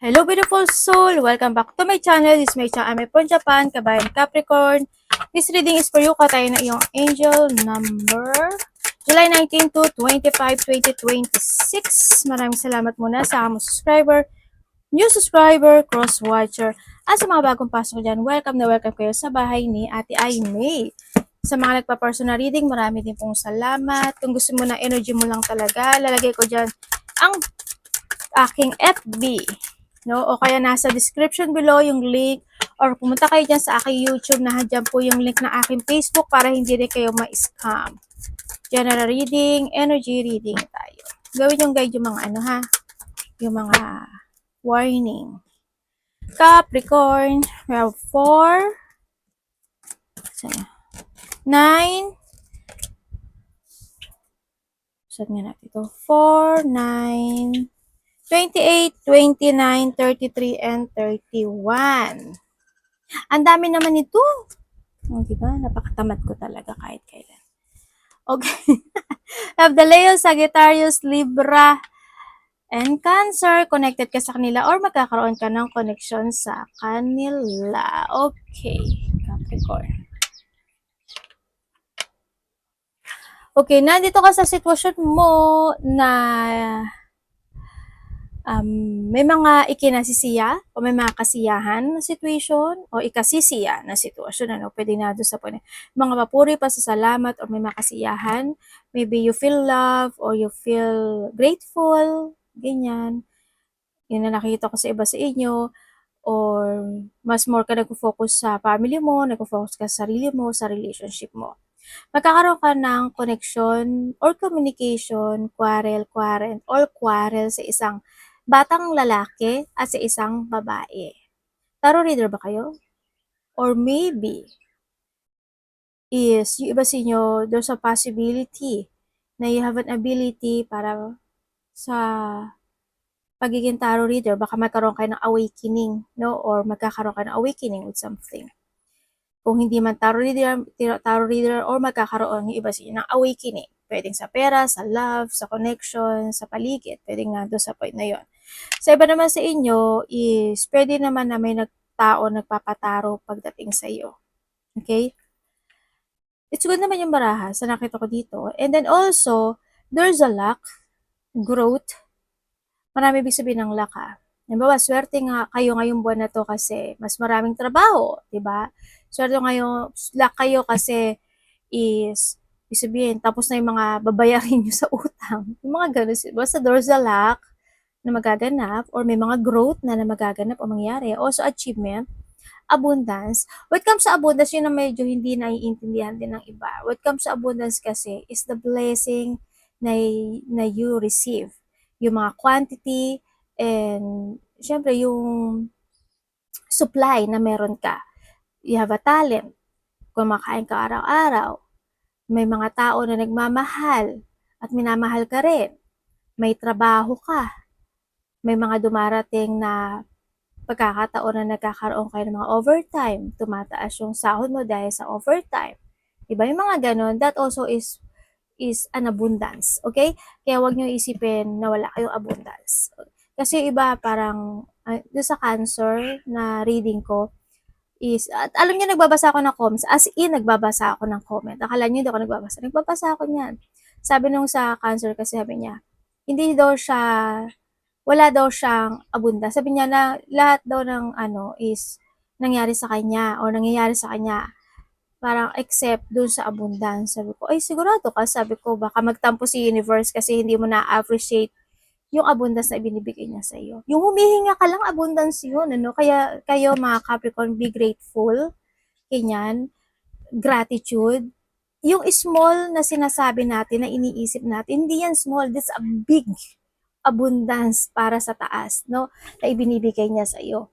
Hello beautiful soul! Welcome back to my channel. This is my channel. I'm from Japan, Kabayan Capricorn. This reading is for you. Katayin na iyong angel number July 19 to 25, 2026. Maraming salamat muna sa among subscriber, new subscriber, cross-watcher. At sa mga bagong pasok dyan, welcome na welcome kayo sa bahay ni Ate Aimee. Sa mga nagpa-personal reading, marami din pong salamat. Kung gusto mo na energy mo lang talaga, lalagay ko dyan ang aking FB. No? O kaya nasa description below yung link, or pumunta kayo dyan sa aking YouTube, na dyan po yung link ng aking Facebook para hindi rin kayo ma-scam. General reading, energy reading tayo. Gawin yung guide yung mga ano ha, yung mga warning. Capricorn, we have 4, 9, saan nga natin ito? 4, 9, 28, 29, 33, and 31. Ang dami naman ito. Oh, diba? Napakatamad ko talaga kahit kailan. Okay. Have the Leo, Sagittarius, Libra, and Cancer. Connected ka sa kanila or magkakaroon ka ng connection sa kanila. Okay. Capricorn. Okay, nandito ka sa sitwasyon mo na may mga ikinasisiya o may mga kasiyahan na situation o ikasisiya na sitwasyon. Ano? Pwede na doon sa mga papuri, pasasalamat o may mga kasiyahan. Maybe you feel love or you feel grateful. Ganyan. Yun na nakikita ko sa iba sa inyo. Or mas more ka nag-focus sa family mo, nag-focus ka sa sarili mo, sa relationship mo. Magkakaroon ka ng connection or communication, quarrel sa isang batang lalaki at sa isang babae. Tarot reader ba kayo? Or maybe is yung iba sa inyo, there's a possibility na you have an ability para sa pagiging tarot reader, baka magkaroon kayo ng awakening, no? Or magkakaroon kayo ng awakening with something. Kung hindi man tarot reader or magkakaroon yung iba sa inyo ng awakening. Pwedeng sa pera, sa love, sa connection, sa paligid. Pwedeng nga doon sa point na yon. Sa iba naman sa inyo is pwede naman na may tao nagpapataro pagdating sa iyo. Okay? It's good naman yung baraha sa nakita ko dito. And then also, there's a luck, growth. Marami ibig sabihin ng luck ha. Halimbawa, swerte nga kayo ngayong buwan na to kasi mas maraming trabaho, di ba? Swerte ngayon, luck kayo kasi is, ibig sabihin, tapos na yung mga babayarin nyo sa utang. Yung mga ganun, basta there's a luck na magaganap or may mga growth na magaganap o mangyari. Also, achievement, abundance. When it comes sa abundance, yun na medyo hindi naiintindihan din ng iba. When it comes sa abundance kasi, is the blessing na you receive. Yung mga quantity, and syempre yung supply na meron ka. You have a talent. Kumakain ka araw-araw. May mga tao na nagmamahal at minamahal ka rin. May trabaho ka. May mga dumarating na pagkakataon na nagkakaroon kayo ng mga overtime. Tumataas yung sahod mo dahil sa overtime. Diba? Yung mga ganon, that also is an abundance. Okay? Kaya wag nyo isipin na wala kayong abundance. Kasi iba parang, sa Cancer na reading ko, is, at alam niyo nagbabasa ako ng comments, as in nagbabasa ako ng comment. Akala niyo hindi ako nagbabasa ako niyan. Sabi nung sa Cancer kasi sabi niya, hindi daw siya, wala daw siyang abundance. Sabi niya na lahat daw ng is nangyari sa kanya o nangyayari sa kanya parang except dun sa abundance. Sabi ko, ay sigurado ka, sabi ko, baka magtampo si universe kasi hindi mo na-appreciate yung abundance na ibinibigay niya sa iyo. Yung humihinga ka lang, abundance yun, ano? Kaya kayo mga Capricorn, be grateful. Ganyan. Gratitude. Yung small na sinasabi natin, na iniisip natin, hindi yan small. That's a big abundance para sa taas, no? Na ibinibigay niya sa iyo.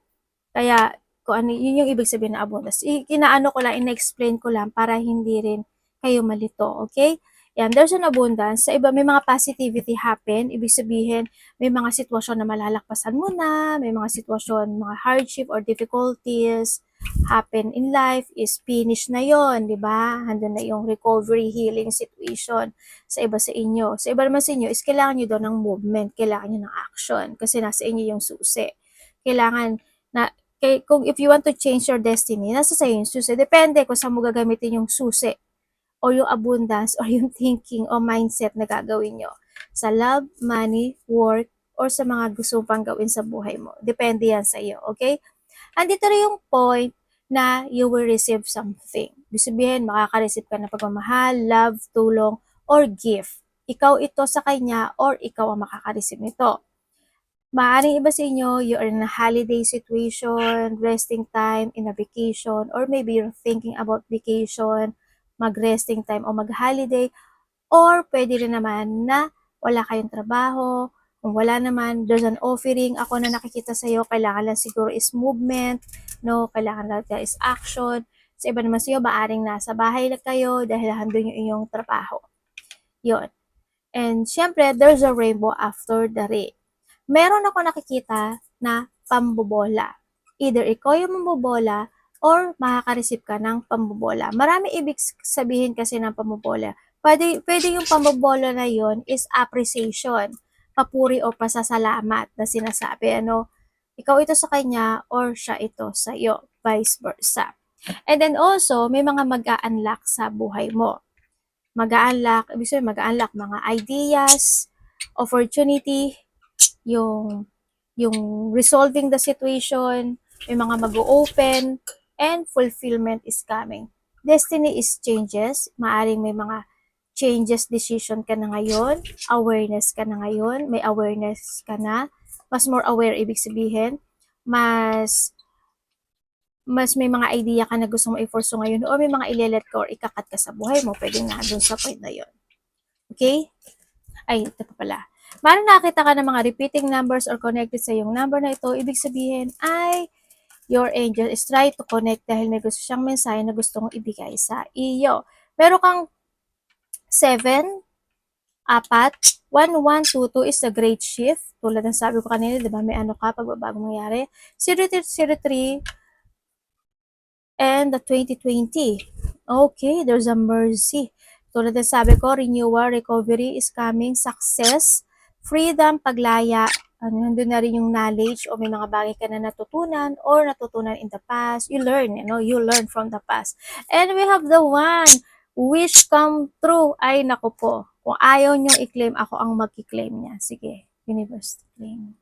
Kaya, kung ano, yun yung ibig sabihin na abundance. Kinaano ko lang, ina-explain ko lang para hindi rin kayo malito, okay? Yan, there's an abundance. Sa iba, may mga positivity happen. Ibig sabihin, may mga sitwasyon na malalakpasan mo na, may mga sitwasyon, mga hardship or difficulties happen in life, is finish na yon, di ba? Handun na yung recovery, healing situation sa iba sa inyo. Sa iba naman sa inyo, is kailangan nyo daw ng movement, kailangan nyo ng action, kasi nasa inyo yung susi. kailangan na, kung if you want to change your destiny, nasa sa'yo yung susi. Depende kung saan mo gagamitin yung susi o yung abundance or yung thinking o mindset na gagawin nyo. Sa love, money, work, or sa mga gusto pang gawin sa buhay mo. Depende yan sa iyo, okay? Andito rin yung point na you will receive something. Ibig sabihin, makaka-receive ka ng pagmamahal, love, tulong, or gift. Ikaw ito sa kanya or ikaw ang makaka-receive nito. Maaaring iba sa inyo, you are in a holiday situation, resting time, in a vacation, or maybe you're thinking about vacation, mag-resting time o mag-holiday, or pwede rin naman na wala kayong trabaho. Kung wala naman, there's an offering. Ako na nakikita sa'yo, kailangan lang siguro is movement, no? Kailangan lang is action. Sa iba naman sa'yo, maaring nasa bahay na kayo dahil handun yung inyong trabaho. Yun. And syempre, there's a rainbow after the rain. Meron ako nakikita na pambobola. Either ikaw yung mambobola or makaka-receive ka ng pambobola. Marami ibig sabihin kasi ng pambobola. Pwede yung pambobola na yon is appreciation, papuri o pasasalamat na sinasabi. Ano, ikaw ito sa kanya or siya ito sa iyo, vice versa. And then also, may mga mag-a-unlock sa buhay mo. Mag-a-unlock, ibig sabihin mag-a-unlock mga ideas, opportunity, yung resolving the situation, may mga mag-open, and fulfillment is coming. Destiny is changes, maaring may mga changes, decision ka na ngayon, awareness ka na ngayon, may awareness ka na, mas more aware ibig sabihin, mas may mga idea ka na gusto mo i-force ngayon o may mga i-let go or ikakat ka sa buhay mo, pwede nga dun sa point na yon. Okay? Ay, ito pa pala. Maaaring nakita ka ng mga repeating numbers or connected sa yung number na ito, ibig sabihin ay your angel is try to connect dahil may gusto siyang mensahe na gusto mong ibigay sa iyo. Meron kang 7, 4, 1, 1, 2, 2 is a great shift. Tulad ng sabi ko kanina, di ba, may ano ka, pagbabago mangyari. 0, 3, and the 2020. Okay, there's a mercy. Tulad ng sabi ko, renewal, recovery is coming, success, freedom, paglaya, nandun na rin yung knowledge o may mga bagay ka na natutunan or natutunan in the past. You learn, you learn from the past. And we have the one, wish come true. Ay, naku po. Kung ayaw nyo i-claim, ako ang mag-i-claim niya. Sige, universe claim.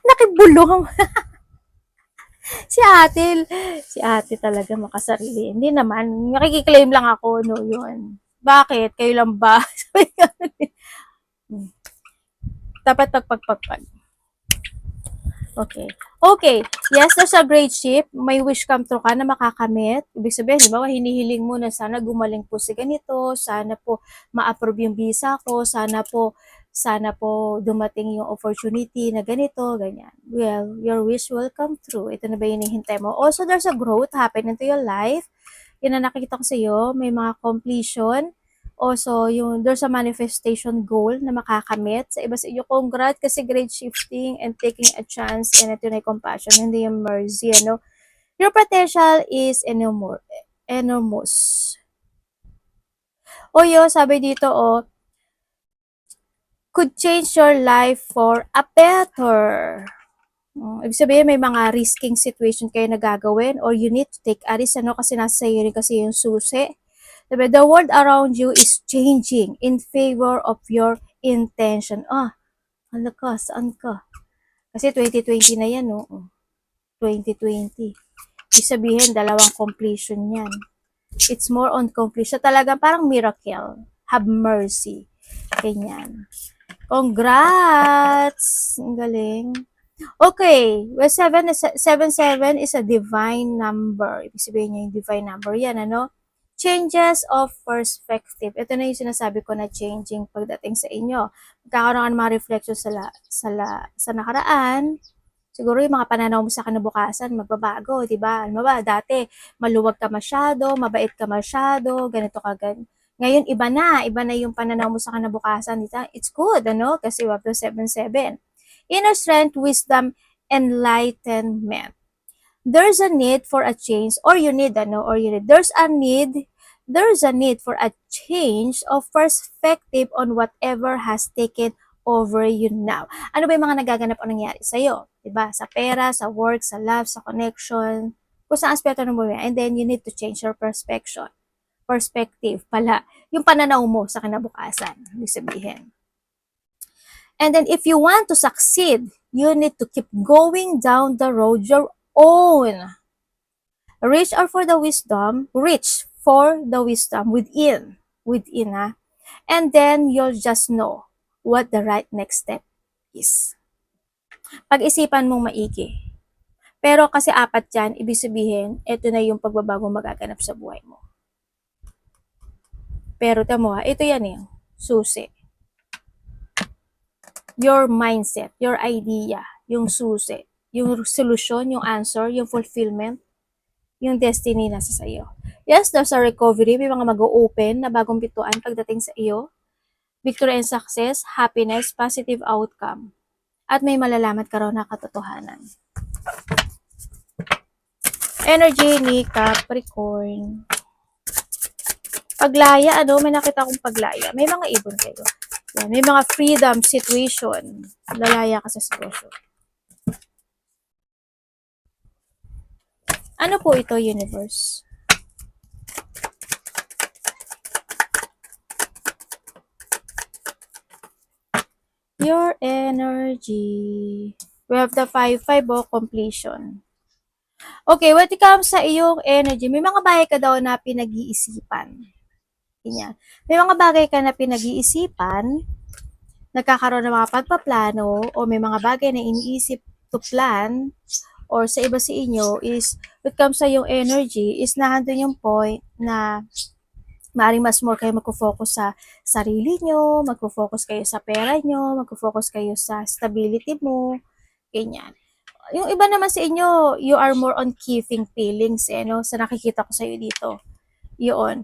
Nakibulong. Si ate talaga makasarili. Hindi naman, nakikiklaim lang ako, no, yun. Bakit? Kayo lang ba? Dapat pagpagpagpag. Okay. Okay. Yes, there's a great ship. May wish come true ka na makakamit. Ibig sabihin, di ba, hinihiling mo na sana gumaling po si ganito, sana po ma-approve yung visa ko, sana po dumating yung opportunity na ganito, ganyan. Well, your wish will come true. Ito na ba yung hinihintay mo? Also, there's a growth happen into your life. Yun na nakikita ko sa iyo, may mga completion. Also, there's a manifestation goal na makakamit. Sa iba sa iyo, congrats kasi great shifting and taking a chance and ito na yung compassion, hindi yung mercy, ano. Your potential is enormous. O yun, sabi dito, could change your life for a better. Ibig sabihin, may mga risking situation kayo na gagawin or you need to take a risk, ano, kasi nasa iyo rin kasi yung susi. Diba? The world around you is changing in favor of your intention. Ano ka? Saan ka? Kasi 2020 na yan, no? 2020. Ibig sabihin, dalawang completion yan. It's more on completion. Talagang parang miracle. Have mercy. Ganyan. Congrats! Ang galing. Okay. Well, 77 is a divine number. Ibig sabihin niya yung divine number. Yan, ano? Changes of perspective. Ito na yung sinasabi ko na changing pagdating sa inyo. Magkakaroon ng mga reflection sa nakaraan. Siguro yung mga pananaw mo sa kinabukasan, magbabago, di ba? Ano ba? Dati, maluwag ka masyado, mabait ka masyado, ganito ka, Ngayon, iba na yung pananaw mo sa kinabukasan. It's good, ano? Kasi you have the 7-7. Inner strength, wisdom, enlightenment. There's a need for a change there's a need for a change of perspective on whatever has taken over you now. Ano ba yung mga nagaganap o nangyari sa'yo? diba? Sa pera, sa work, sa love, sa connection, kung saan aspeto ng buhay. And then, you need to change your perspective pala. Yung pananaw mo sa kinabukasan, ibig sabihin. And then, if you want to succeed, you need to keep going down the road your own. Reach for the wisdom within, ha? And then, you'll just know what the right next step is. Pag-isipan mong maigi. Pero kasi apat yan, ibig sabihin, ito na yung pagbabago magaganap sa buhay mo. Pero tamo ha, ito yan eh, susi. Your mindset, your idea, yung susi, yung solution, yung answer, yung fulfillment, yung destiny nasa sa iyo. Yes, there's a recovery, may mga mag-open na bagong bituan pagdating sa iyo. Victory and success, happiness, positive outcome. At may malalaman ka raw na katotohanan. Energy ni Capricorn. Paglaya, may nakita akong paglaya. May mga ibon kayo. Yan, may mga freedom situation. Lalaya ka sa sitwasyon. Ano po ito, universe? Your energy. We have the 5-5 completion. Okay, when it comes sa iyong energy, may mga bagay ka daw na pinag-iisipan. Ganyan. May mga bagay ka na pinag-iisipan, nagkakaroon ng mga pagpaplano, o may mga bagay na iniisip to plan, or sa iba sa inyo is, when it comes sa iyong energy, is nandun yung point na maaaring mas more kayo magfo-focus sa sarili nyo, magfo-focus kayo sa pera nyo, magfo-focus kayo sa stability mo, ganyan. Yung iba naman sa inyo, you are more on keeping feelings, no? Sa nakikita ko sa'yo dito. Yun.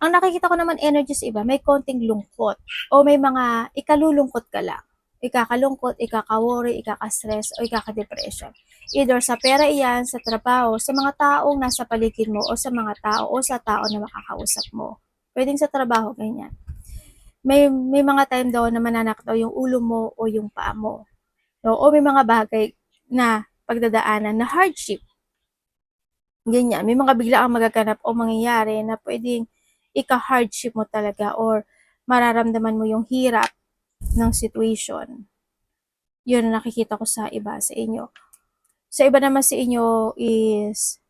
Ang nakikita ko naman energy sa iba, may konting lungkot. O may mga ikalulungkot ka lang. Ikakalungkot, ikaka-worry, ikaka-stress, o ikaka-depression. Either sa pera iyan, sa trabaho, sa mga taong nasa paligid mo, o sa mga tao, o sa tao na makakausap mo. Pwedeng sa trabaho, ganyan. May mga time daw na mananak daw yung ulo mo o yung paa mo. No? O may mga bagay na pagdadaanan na hardship. Ganyan. May mga bigla ang magaganap o mangyayari na pwedeng ika-hardship mo talaga or mararamdaman mo yung hirap ng situation. Yun ang nakikita ko sa iba sa inyo. Sa iba naman sa inyo is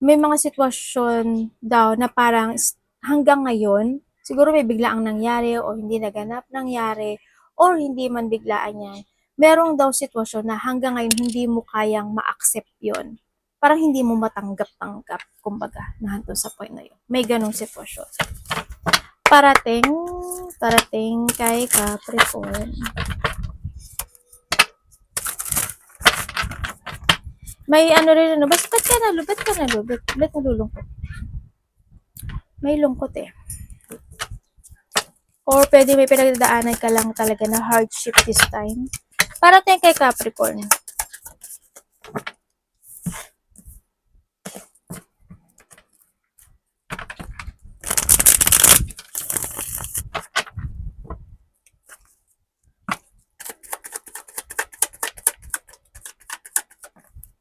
may mga sitwasyon daw na parang hanggang ngayon, siguro may biglaang nangyari o hindi naganap nangyari or hindi man biglaan yan. Merong daw sitwasyon na hanggang ngayon hindi mo kayang ma-accept yun. Parang hindi mo matanggap-tanggap, kumbaga, nandun sa point na yun. May ganong sitwasyon. Parating kay Capricorn. May rin, ba't ka nalulungkot? May lungkot eh. Or pwede may pinagdadaanan ka lang talaga na hardship this time. Parating kay Capricorn.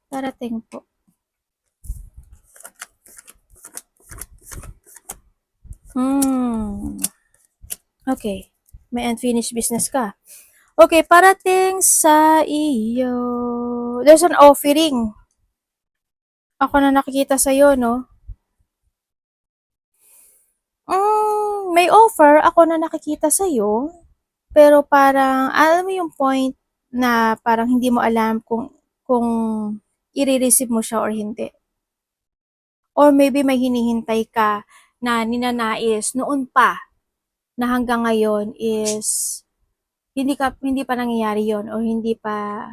Parating po. Okay. May unfinished business ka. Okay, parating sa iyo. There's an offering. Ako na nakikita sa'yo, no? May offer, ako na nakikita sa'yo. Pero parang, alam mo yung point na parang hindi mo alam kung i-receive mo siya or hindi. Or maybe may hinihintay ka na ninanais noon pa na hanggang ngayon is hindi pa nangyayari yon or hindi pa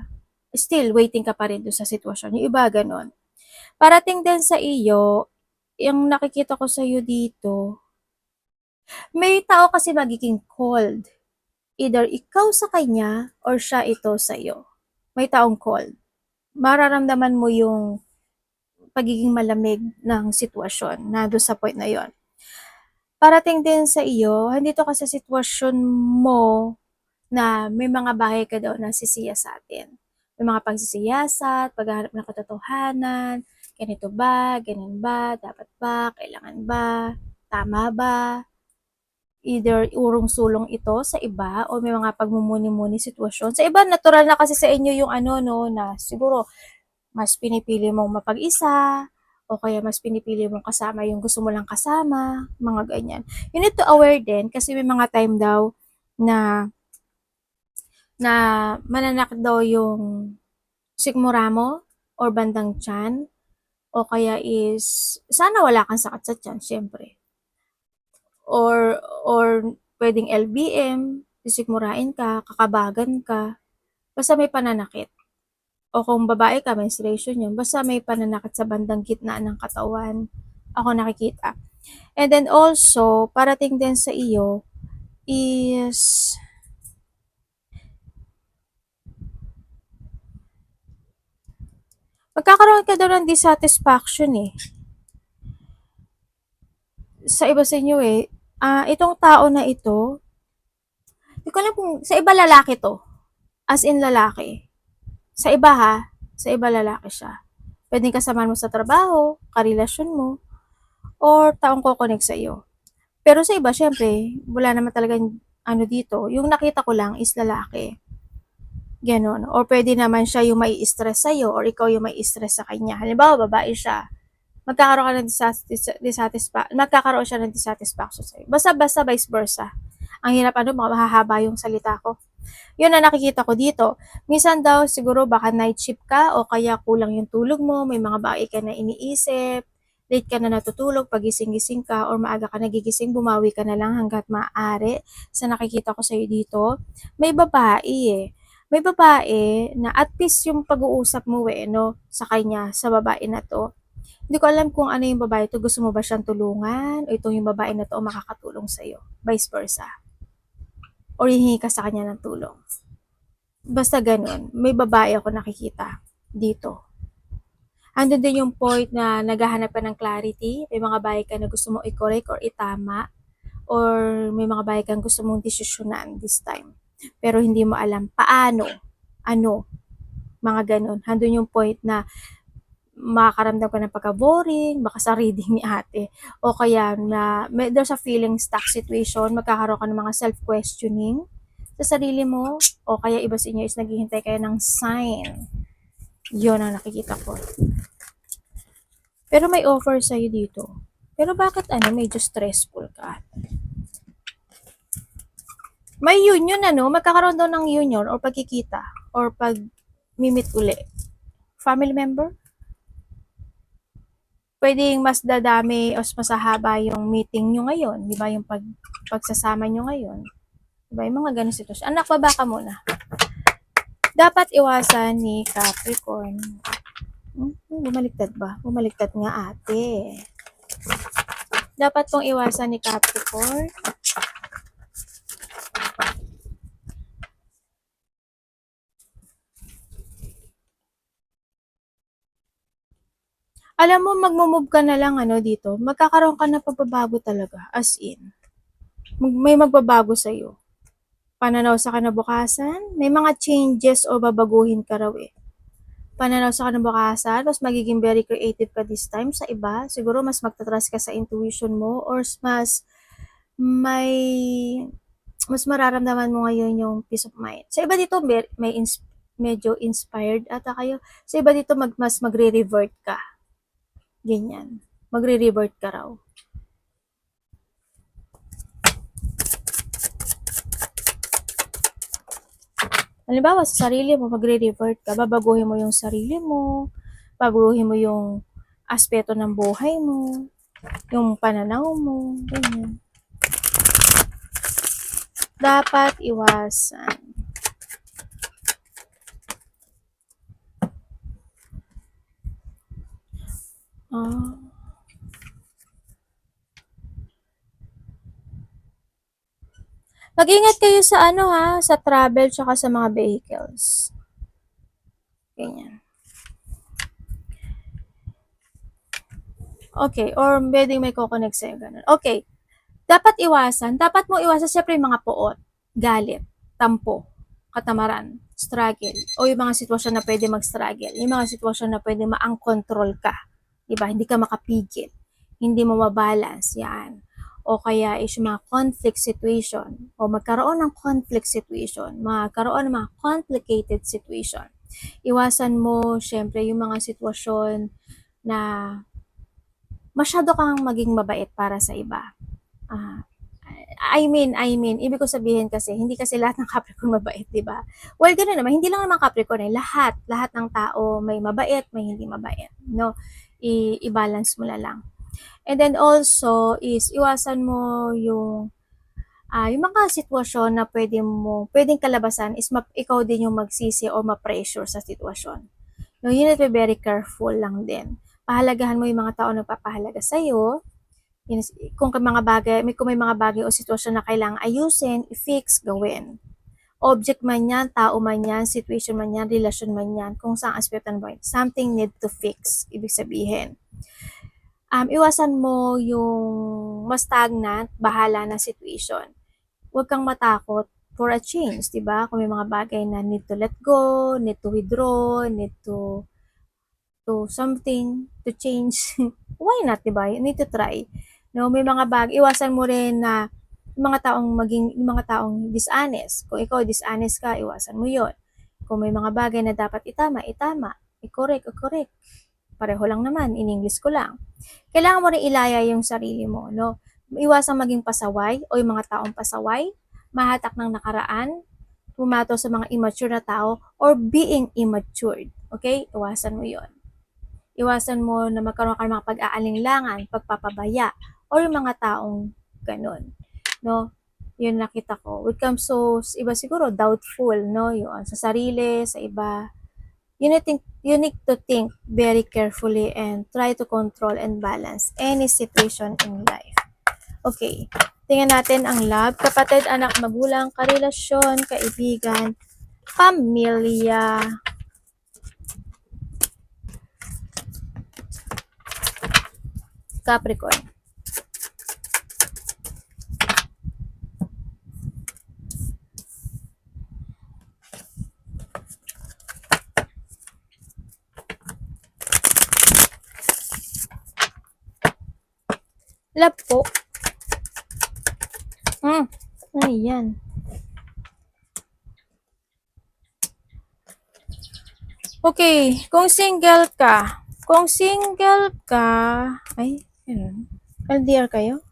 still waiting ka pa rin doon sa sitwasyon. Yung iba ganon. Parating din sa iyo, yung nakikita ko sa iyo dito, may tao kasi magiging cold. Either ikaw sa kanya or siya ito sa iyo. May taong cold. Mararamdaman mo yung pagiging malamig ng sitwasyon na doon sa point na yon. Parating din sa iyo, hindi to kasi sitwasyon mo na may mga bahay ka daw na sisiya sa atin. may mga pagsisiyasat, paghahanap ng katotohanan, ganito ba, ganyan ba, dapat ba, kailangan ba, tama ba, either urong-sulong ito sa iba o may mga pagmumuni-muni sitwasyon. Sa iba, natural na kasi sa inyo yung ano, no, na siguro mas pinipili mong mapag-isa o kaya mas pinipili mong kasama yung gusto mo lang kasama, mga ganyan. You need to aware din kasi may mga time daw na na mananakit daw yung sikmura mo or bandang tiyan o kaya is sana wala kang sakit sa tiyan, syempre. Or pwedeng LBM, sisikmurain ka, kakabagan ka, basta may pananakit. O kung babae ka, menstruation yun, basta may pananakit sa bandang gitna ng katawan, ako nakikita. And then also, parating din sa iyo is magkakaroon ka daw ng dissatisfaction eh. Sa iba sa inyo eh. Itong tao na ito, hindi ko alam kung sa iba lalaki to. As in lalaki. Sa iba ha, sa iba lalaki siya. Pwedeng kasama mo sa trabaho, karelasyon mo, or taong kokonek sa iyo. Pero sa iba, syempre, wala naman talagang ano dito. Yung nakita ko lang is lalaki. Ganon. Or pwede naman siya yung may stress sa'yo or ikaw yung may stress sa kanya. Halimbawa, babae siya. Magkakaroon ka ng magkakaroon siya ng dissatisfaction sa'yo. Basta vice versa. Ang hirap mahahaba yung salita ko. Yun ang nakikita ko dito. Minsan daw, siguro baka night shift ka o kaya kulang yung tulog mo, may mga bagay ka na iniisip, late ka na natutulog, pagising-gising ka, or maaga ka nagigising, bumawi ka na lang hanggat maaari. Sa nakikita ko sa'yo dito, may babae eh. May babae na at least yung pag-uusap mo no, sa kanya, sa babae na to. Hindi ko alam kung ano yung babae to, gusto mo ba siyang tulungan, o itong yung babae na to makakatulong sa'yo, vice versa. Or hihingi ka sa kanya ng tulong. Basta ganun, may babae ako nakikita dito. Andun din yung point na naghahanap ka ng clarity, may mga bagay ka na gusto mong i-correct or itama, or may mga bagay kang gusto mong desisyonan this time. Pero hindi mo alam paano, ano, mga ganun. Andun yung point na makakaramdam ka ng pagka-boring, baka sa reading ni ate, o kaya na there's a feeling stuck situation, magkakaroon ka ng mga self-questioning sa sarili mo, o kaya iba sa inyo is naghihintay kayo ng sign. Yun ang nakikita ko. Pero may offer sa'yo dito. Pero bakit medyo stressful ka? May union magkakaroon daw ng union or pagkikita or pag-mimit uli. Family member? Pwedeng mas dadami o mas mahaba yung meeting nyo ngayon. Di ba yung pagsasama nyo ngayon? Di ba yung mga ganun sitwasyon? Anak, baba ka muna. Dapat iwasan ni Capricorn. Bumaliktad ba? Bumaliktad nga ate. Dapat pong iwasan ni Capricorn. Alam mo, magmo-move ka na lang dito. Magkakaroon ka na pagbabago talaga. As in. May magbabago sa'yo. Pananaw sa kinabukasan, may mga changes o babaguhin ka raw eh. Pananaw sa kinabukasan, mas magiging very creative ka this time sa iba. Siguro mas magtatrust ka sa intuition mo or mas mararamdaman mo ngayon yung peace of mind. Sa iba dito, medyo inspired ata kayo. Sa iba dito, mas magre-revert ka. Ganyan. Magre-revert ka raw. Halimbawa, sa sarili mo, magre-revert ka. Babaguhin mo yung sarili mo. Babaguhin mo yung aspeto ng buhay mo. Yung pananaw mo. Ganyan. Dapat iwasan. Mag-ingat kayo sa sa travel tsaka sa mga vehicles. Ganyan. Okay, or pwedeng may kukonek sa'yo, ganun. Okay, dapat mo iwasan, syempre yung mga poot, galit, tampo, katamaran. struggle o yung mga sitwasyon na pwede mag-struggle, yung mga sitwasyon na pwede ma-uncontrol ka, diba? Hindi ka makapigil, hindi mo mabalance, yan. O kaya is yung mga conflict situation o magkaroon ng conflict situation, magkaroon ng mga complicated situation. Iwasan mo, syempre, yung mga sitwasyon na masyado kang maging mabait para sa iba. Ah, ibig ko sabihin kasi, hindi kasi lahat ng Capricorn mabait, di ba? Well, gano'n naman, hindi lang naman Capricorn eh, lahat ng tao may mabait, may hindi mabait, no? I-balance mo na lang. And then also is iwasan mo yung mga sitwasyon na pwedeng kalabasan is ikaw din yung magsisi o ma-pressure sa sitwasyon. No, you need to be very careful lang din. Pahalagahan mo yung mga tao na nagpapahalaga sa'yo. Kung may mga bagay o sitwasyon na kailangang ayusin, i-fix, gawin. Object man yan, tao man yan, situation man yan, relasyon man yan, kung saan aspect ng buhay, something need to fix, ibig sabihin. Iwasan mo yung mas stagnant, bahala na situation. Huwag kang matakot for a change, di ba? Kung may mga bagay na need to let go, need to withdraw, need to something, to change, why not, di ba? You need to try. No, may mga iwasan mo rin na yung mga taong dishonest. Kung ikaw dishonest ka, iwasan mo 'yon. Kung may mga bagay na dapat itama, i-correct. Pareho lang naman, in English ko lang. Kailangan mo rin ilaya yung sarili mo, no? Iwasang maging pasaway o yung mga taong pasaway, mahatak ng nakaraan, pumato sa mga immature na tao, or being immature. Okay? Iwasan mo 'yon. Iwasan mo na magkaroon ka ng mga pag-aalinlangan, pagpapabaya, or yung mga taong ganun. No? Yun nakita ko. When it comes to iba siguro, doubtful, no? Yung sa sarili, sa iba. You need to think very carefully and try to control and balance any situation in life. Okay. Tingnan natin ang love. Kapatid, anak, magulang, karelasyon, kaibigan, pamilya. Capricorn. Love po. Ano yan? Okay, kung single ka, ay, yun. LDR kayo?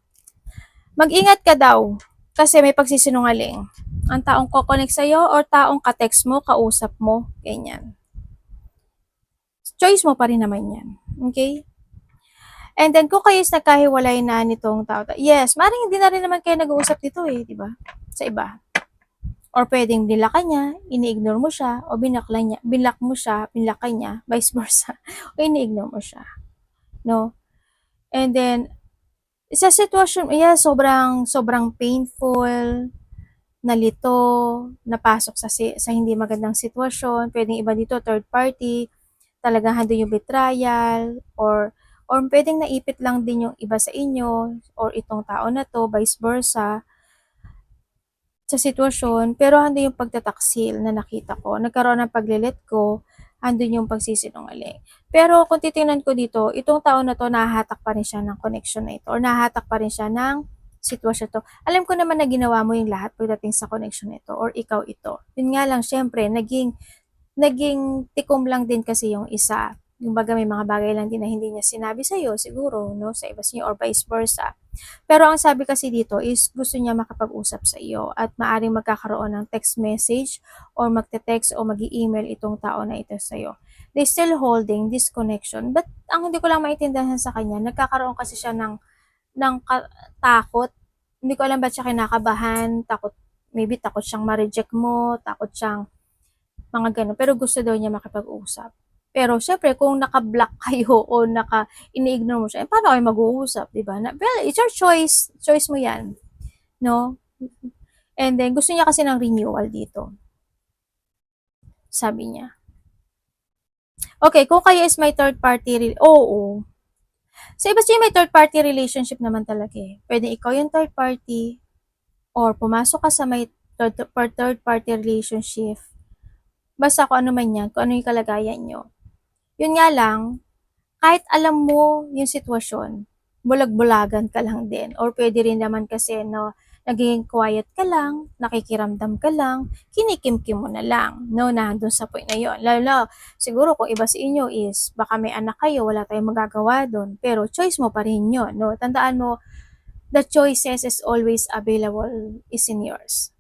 Mag-ingat ka daw, kasi may pagsisinungaling. Ang taong kokonek sa'yo or taong ka-text mo, kausap mo, ganyan. Choice mo pa rin naman yan. Okay? And then, kung kayo is nagkahiwalay na nitong tao, yes, maring hindi na rin naman kayo nag-uusap dito eh, di ba? Sa iba. Or pwedeng binlak ka niya, ini-ignore mo siya, o binlak mo siya, binlak ka niya, vice versa, o ini-ignore mo siya. No? And then, sa sitwasyon, yeah, sobrang painful, nalito, napasok sa hindi magandang sitwasyon, pwedeng iba dito, third party, talagang handun yung betrayal, or pwedeng naipit lang din yung iba sa inyo, or itong tao na to, vice versa, sa sitwasyon, pero handun yung pagtataksil na nakita ko. Nagkaroon ng paglilit ko, handun yung pagsisinungaling. Pero kung titingnan ko dito, itong tao na to, nahahatak pa rin siya ng connection na ito, or nahahatak pa rin siya ng sitwasyon to. Alam ko naman na ginawa mo yung lahat pagdating sa connection nito, or ikaw ito. Yun nga lang, syempre, naging tikom lang din kasi yung isa. Yung baga may mga bagay lang din na hindi niya sinabi sa'yo, siguro, no, sa iba sa inyo, or vice versa. Pero ang sabi kasi dito is gusto niya makapag-usap sa iyo at maaring magkakaroon ng text message or magte-text o mag-email itong tao na ito sa iyo. They still holding this connection, but ang hindi ko lang maintindihan sa kanya, nagkakaroon kasi siya ng takot. Hindi ko alam ba't siya kinakabahan, maybe takot siyang ma-reject mo, takot siyang mga ganun. Pero gusto daw niya makipag-usap. Pero syempre, kung naka-block kayo o ini-ignore mo siya, paano kayo mag-uusap, di ba? Well, it's your choice. Choice mo yan. No? And then, gusto niya kasi ng renewal dito. Sabi niya. Okay, kung kayo is may third party, oo. Sa iba siya may third party relationship naman talaga eh. Pwede ikaw yung third party or pumasok ka sa may third party relationship Basta kung ano man yan, kung ano yung kalagayan nyo. Yun nga lang, kahit alam mo yung sitwasyon, bulag-bulagan ka lang din. Or pwede rin naman kasi no, naging quiet ka lang, nakikiramdam ka lang, kinikimkim mo na lang, no, nandun sa point na yun. Lalo na, siguro kung iba sa inyo is, baka may anak kayo, wala tayong magagawa doon, pero choice mo pa rin yun, no. Tandaan mo, the choices is always available is in yours.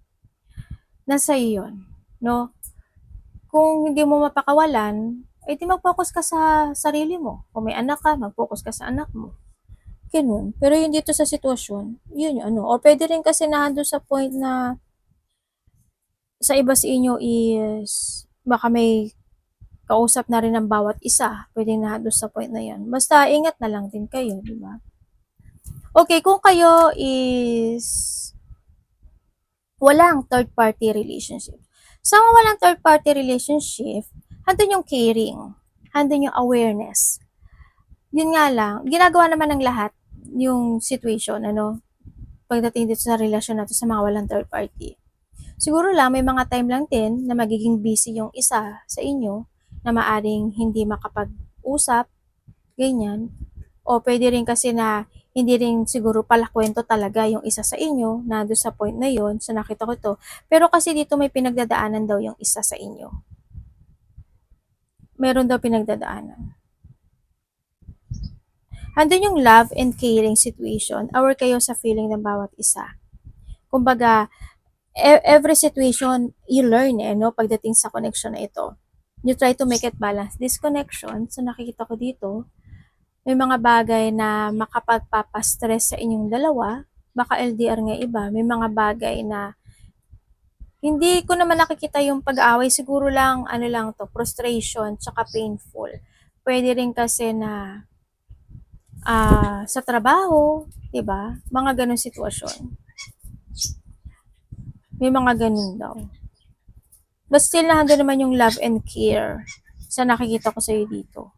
Nasa iyo yun, no. Kung hindi mo mapakawalan, di mag-focus ka sa sarili mo. Kung may anak ka, mag-focus ka sa anak mo. Ganun. Pero yung dito sa sitwasyon, yun yung ano. O pwede rin kasi nandun sa point na sa iba sa inyo is baka may kausap na rin ng bawat isa. Pwede nandun sa point na yan. Basta ingat na lang din kayo, di ba? Okay, kung kayo is walang third party relationship. Sa walang third party relationship, handun yung caring, handun yung awareness. Yun nga lang, ginagawa naman ng lahat yung situation, ano, pagdating dito sa relasyon natin sa mga walang third party. Siguro lang, may mga time lang din na magiging busy yung isa sa inyo na maaring hindi makapag-usap, ganyan. O pwede rin kasi na hindi rin siguro pala kwento talaga yung isa sa inyo na doon sa point na yon, so nakita ko to. Pero kasi dito may pinagdadaanan daw yung isa sa inyo. Meron daw pinagdadaanan. Andun yung love and caring situation, aware kayo sa feeling ng bawat isa. Kumbaga, every situation you learn no, pagdating sa connection na ito. You try to make it balance. This connection, so nakikita ko dito, may mga bagay na makapagpapastress sa inyong dalawa, baka LDR nga iba, may mga bagay na hindi ko naman nakikita yung pag-aaway, siguro lang, ano lang to, frustration, tsaka painful. Pwede rin kasi na sa trabaho, 'di ba? Mga ganung sitwasyon. May mga ganun daw. But still, nandun naman yung love and care sa nakikita ko sa'yo dito.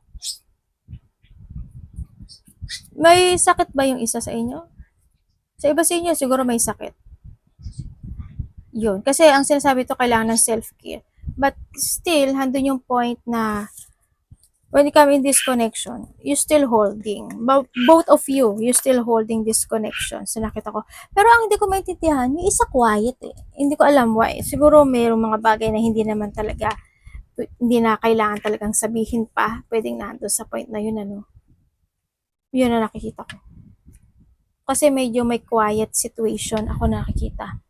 May sakit ba yung isa sa inyo? Sa iba sa inyo, siguro may sakit. Yun. Kasi ang sinasabi to, kailangan ng self-care. But still, handun yung point na when you come in this connection, you still holding. Both of you still holding this connection. So nakita ko. Pero ang hindi ko maintindihan, yung isa quiet eh. Hindi ko alam why. Siguro mayroong mga bagay na hindi naman talaga, hindi na kailangan talagang sabihin pa. Pwedeng nando sa point na yun, ano. Yun na nakikita ko. Kasi medyo may quiet situation ako nakikita.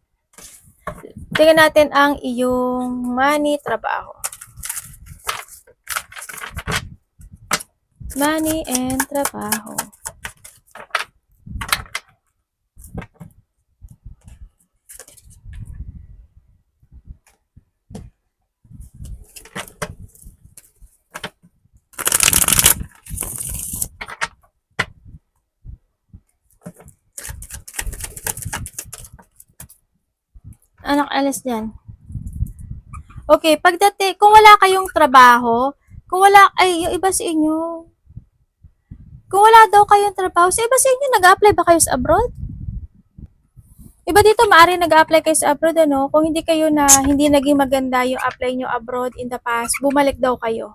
Tingnan natin ang iyong money, trabaho. Money and trabaho. Anak, alis dyan. Okay, pagdating, kung wala kayong trabaho, kung wala, yung iba sa inyo, kung wala daw kayong trabaho, sa iba sa inyo, nag-apply ba kayo sa abroad? Iba dito, maaari nag-apply kayo sa abroad, ano? Kung hindi kayo na, hindi naging maganda yung apply nyo abroad in the past, bumalik daw kayo.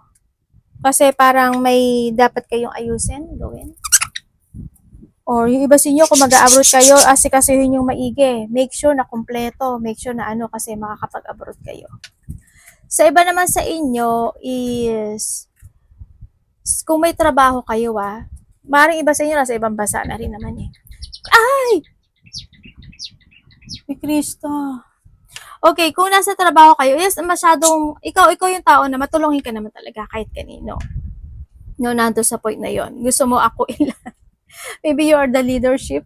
Kasi parang may dapat kayong ayusin, gawin. Or yung iba sa inyo, kung mag-abroad kayo, asikasuhin yung maigi. Make sure na kompleto. Make sure na ano, kasi makakapag-abroad kayo. Sa iba naman sa inyo is, kung may trabaho kayo maaaring iba sa inyo nasa ibang bansa na rin naman eh. Ay! May Kristo. Okay, kung nasa trabaho kayo, yes, masyadong, ikaw yung tao na matulungin ka naman talaga kahit kanino. No, nando sa point na yon. Gusto mo ako ilan. Maybe you are the leadership.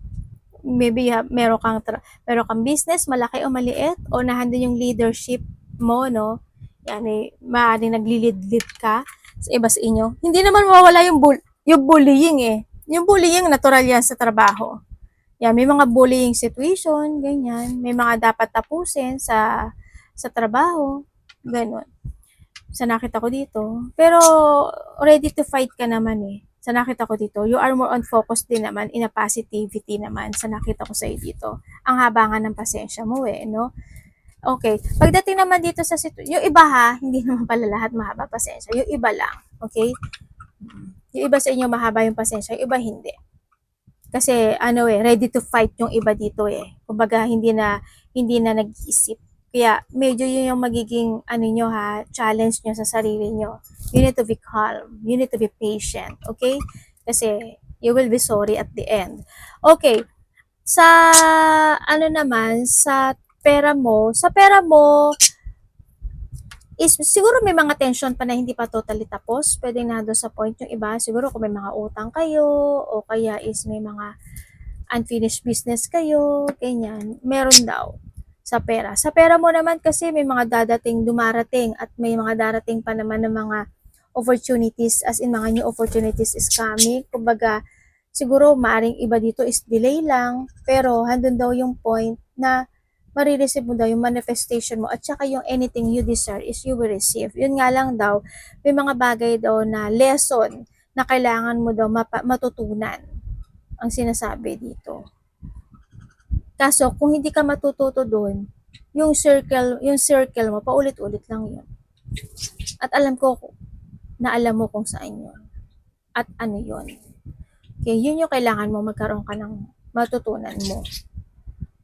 Maybe meron kang business, malaki o maliit, o nahandun yung leadership mo, no? Yan eh, maaaring nagli-lead ka sa iba sa inyo. Hindi naman mawala yung bullying eh. Yung bullying, natural yan sa trabaho. Yan, may mga bullying situation, ganyan. May mga dapat tapusin sa trabaho, ganun. Sa nakita ko dito. Pero, ready to fight ka naman eh. Sa nakita ko dito, you are more on focus din naman, in a positivity naman, sa nakita ko sa'yo dito. Ang haba nga ng pasensya mo eh, no? Okay. Pagdating naman dito sa yung iba ha, hindi naman pala lahat mahaba pasensya. Yung iba lang. Okay? Yung iba sa inyo mahaba yung pasensya, yung iba hindi. Kasi ano ready to fight yung iba dito Kumbaga hindi na nag-iisip. Kaya medyo yun yung magiging ano nyo ha, challenge nyo sa sarili nyo. You need to be calm. You need to be patient. Okay? Kasi you will be sorry at the end. Okay. Sa ano naman, sa pera mo, is siguro may mga tension pa na hindi pa totally tapos. Pwedeng nando sa point yung iba. Siguro kung may mga utang kayo o kaya is may mga unfinished business kayo, ganyan. Meron daw sa pera. Sa pera mo naman kasi may mga dumarating at may mga darating pa naman ng mga opportunities as in mga new opportunities is coming. Kumbaga, siguro maaring iba dito is delay lang pero handun daw yung point na marireceive mo daw yung manifestation mo at saka yung anything you desire is you will receive. Yun nga lang daw, may mga bagay daw na lesson na kailangan mo daw matutunan ang sinasabi dito. Kaso kung hindi ka matututo doon, yung circle mo paulit-ulit lang 'yun. At alam mo kung saan 'yun at ano 'yun. Okay, yun yung kailangan mo magkaroon ka ng matutunan mo.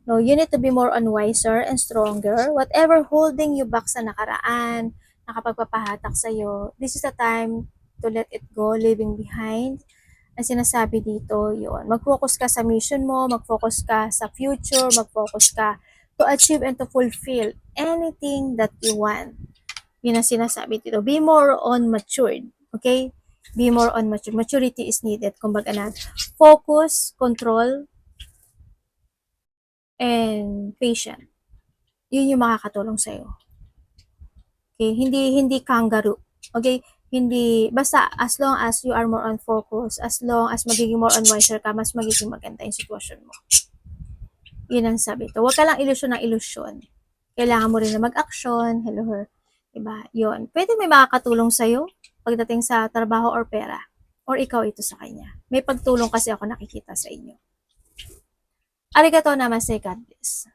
No, you need to be more on wiser and stronger. Whatever holding you back sa nakaraan, nakapagpapahatak sa'yo, this is the time to let it go, leaving behind. Ang sinasabi dito, yun. Mag-focus ka sa mission mo, mag-focus ka sa future, mag-focus ka to achieve and to fulfill anything that you want. Yun ang sinasabi dito. Be more on matured. Okay? Be more on matured. Maturity is needed. Kumbaga na, focus, control, and patient. Yun yung makakatulong sa'yo. Okay? Hindi kangaroo. Okay? Hindi, basta as long as you are more on focus, as long as magiging more on wiser ka, mas magiging maganda yung sitwasyon mo. Yun ang sabi to. Huwag ka lang ilusyon ng ilusyon. Kailangan mo rin na mag-action. Hello, her. Diba? Yun. Pwede may makakatulong sa'yo pagdating sa trabaho or pera. Or ikaw ito sa kanya. May pagtulong kasi ako nakikita sa inyo. Arigato namaste, God bless.